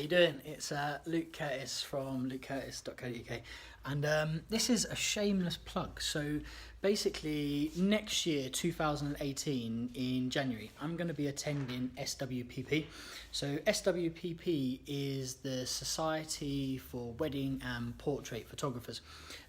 you doing? It's Luke Curtis from lukecurtis.co.uk, and this is a shameless plug. So basically next year, 2018, in January, I'm going to be attending SWPP. So SWPP is the Society for Wedding and Portrait Photographers,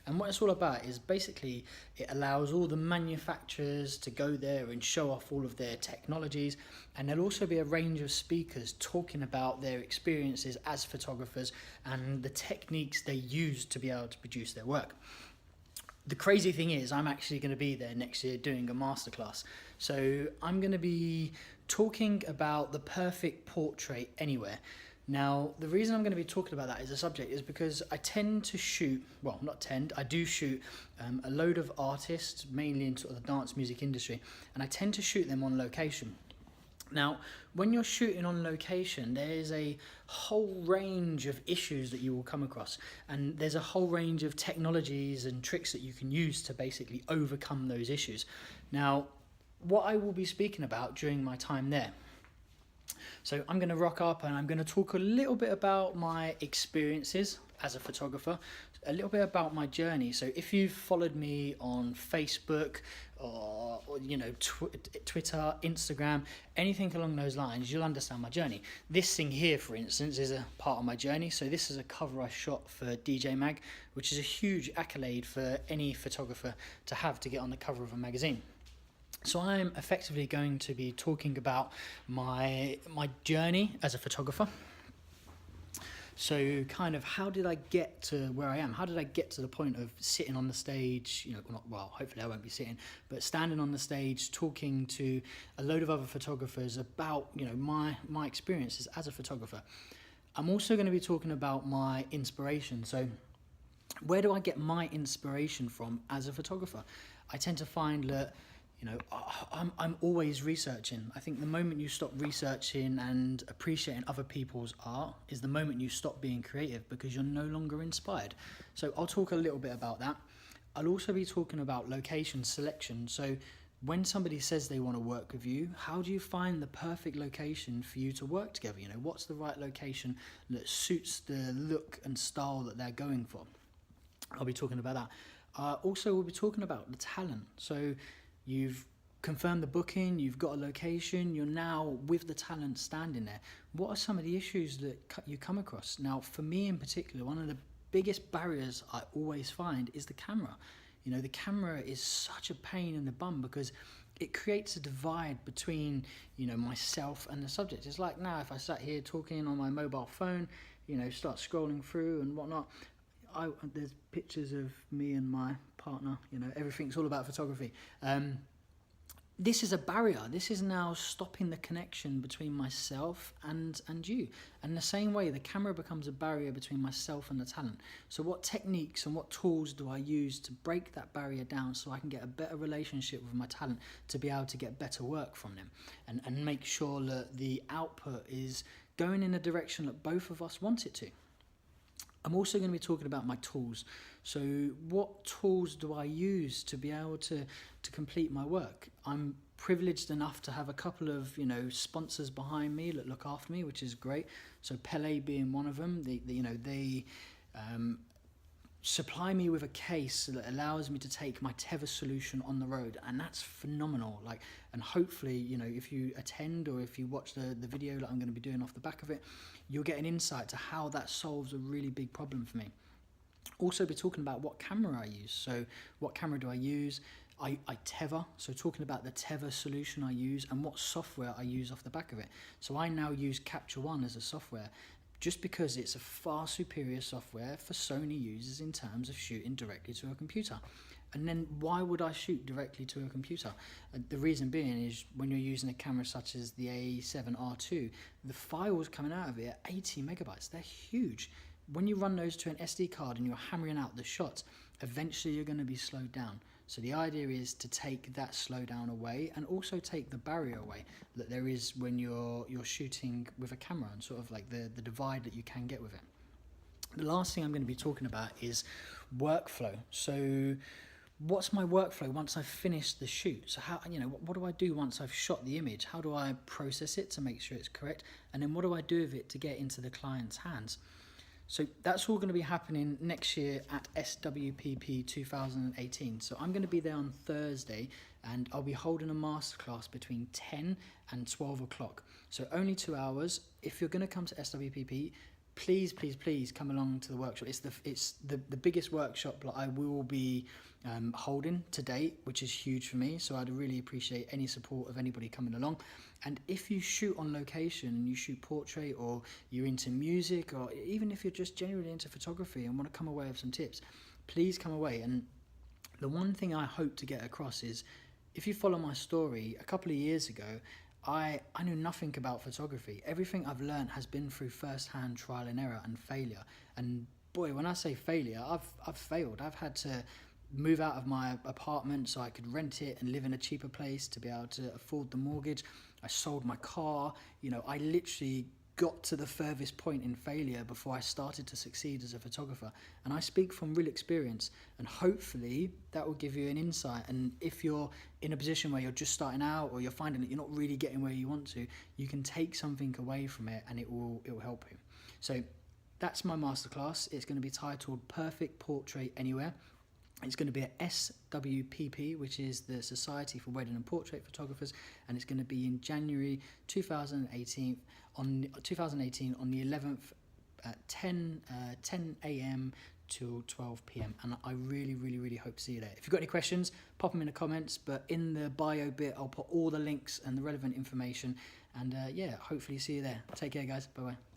and what it's all about is basically it allows all the manufacturers to go there and show off all of their technologies, and there'll also be a range of speakers talking about their experiences as photographers and the techniques they use to be able to produce their work. The crazy thing is I'm actually going to be there next year doing a masterclass. So I'm going to be talking about the perfect portrait anywhere. Now, the reason I'm going to be talking about that as a subject is because I tend to shoot, well, not tend, I do shoot a load of artists, mainly in sort of the dance music industry, and I tend to shoot them on location. Now, when you're shooting on location, there's a whole range of issues that you will come across, and there's a whole range of technologies and tricks that you can use to basically overcome those issues. Now, what I will be speaking about during my time there, so I'm going to rock up and I'm going to talk a little bit about my experiences as a photographer, a little bit about my journey. So if you've followed me on Facebook or Twitter, Instagram, anything along those lines, you'll understand my journey. This thing here, for instance, is a part of my journey. So this is a cover I shot for DJ Mag, which is a huge accolade for any photographer to have to get on the cover of a magazine. So I'm effectively going to be talking about my journey as a photographer. So kind of how did I get to where I am? How did I get to the point of sitting on the stage, hopefully I won't be sitting, but standing on the stage talking to a load of other photographers about, my experiences as a photographer. I'm also going to be talking about my inspiration. So where do I get my inspiration from as a photographer? I tend to find that I'm always researching. I think the moment you stop researching and appreciating other people's art is the moment you stop being creative, because you're no longer inspired. So I'll talk a little bit about that. I'll also be talking about location selection. So when somebody says they want to work with you, how do you find the perfect location for you to work together? What's the right location that suits the look and style that they're going for? I'll be talking about that. Also, we'll be talking about the talent. So you've confirmed the booking, you've got a location, you're now with the talent standing there. What are some of the issues that you come across? Now, for me in particular, one of the biggest barriers I always find is the camera. The camera is such a pain in the bum because it creates a divide between, myself and the subject. It's like now if I sat here talking on my mobile phone, start scrolling through and whatnot, there's pictures of me and my partner, everything's all about photography. This is a barrier. This is now stopping the connection between myself and you. And the same way, the camera becomes a barrier between myself and the talent. So what techniques and what tools do I use to break that barrier down so I can get a better relationship with my talent, to be able to get better work from them and make sure that the output is going in a direction that both of us want it to? I'm also going to be talking about my tools. So what tools do I use to be able to complete my work? I'm privileged enough to have a couple of sponsors behind me that look after me, which is great. So Pele being one of them. They supply me with a case that allows me to take my tether solution on the road, and that's phenomenal. And hopefully, if you attend or if you watch the video that I'm going to be doing off the back of it, you'll get an insight to how that solves a really big problem for me. Also be talking about what camera I use. So what camera do I use? I tether, so talking about the tether solution I use and what software I use off the back of it. So I now use Capture One as a software, just because it's a far superior software for Sony users in terms of shooting directly to a computer. And then why would I shoot directly to a computer? The reason being is when you're using a camera such as the A7R2, the files coming out of it are 80 megabytes. They're huge. When you run those to an SD card and you're hammering out the shots, eventually you're going to be slowed down. So the idea is to take that slowdown away and also take the barrier away that there is when you're shooting with a camera, and sort of like the divide that you can get with it. The last thing I'm going to be talking about is workflow. So what's my workflow once I've finished the shoot? So how, what do I do once I've shot the image? How do I process it to make sure it's correct? And then what do I do with it to get into the client's hands? So that's all going to be happening next year at SWPP 2018. So I'm going to be there on Thursday, and I'll be holding a masterclass between 10 and 12 o'clock. So only 2 hours. If you're going to come to SWPP, please come along to the workshop. It's the biggest workshop that I will be holding to date, which is huge for me. So I'd really appreciate any support of anybody coming along. And if you shoot on location and you shoot portrait, or you're into music, or even if you're just genuinely into photography and want to come away with some tips, please come away. And the one thing I hope to get across is, if you follow my story, a couple of years ago, I knew nothing about photography. Everything I've learned has been through first-hand trial and error and failure. And boy, when I say failure, I've failed. I've had to move out of my apartment so I could rent it and live in a cheaper place to be able to afford the mortgage. I sold my car. I literally got to the furthest point in failure before I started to succeed as a photographer. And I speak from real experience, and hopefully that will give you an insight. And if you're in a position where you're just starting out, or you're finding that you're not really getting where you want to, you can take something away from it, and it will help you. So that's my masterclass. It's going to be titled Perfect Portrait Anywhere. It's going to be at SWPP, which is the Society for Wedding and Portrait Photographers, and it's going to be in January 2018 on the 11th at 10 a.m. till 12 p.m. And I really hope to see you there. If you've got any questions, pop them in the comments, but in the bio bit I'll put all the links and the relevant information, and hopefully see you there. Take care, guys. Bye bye.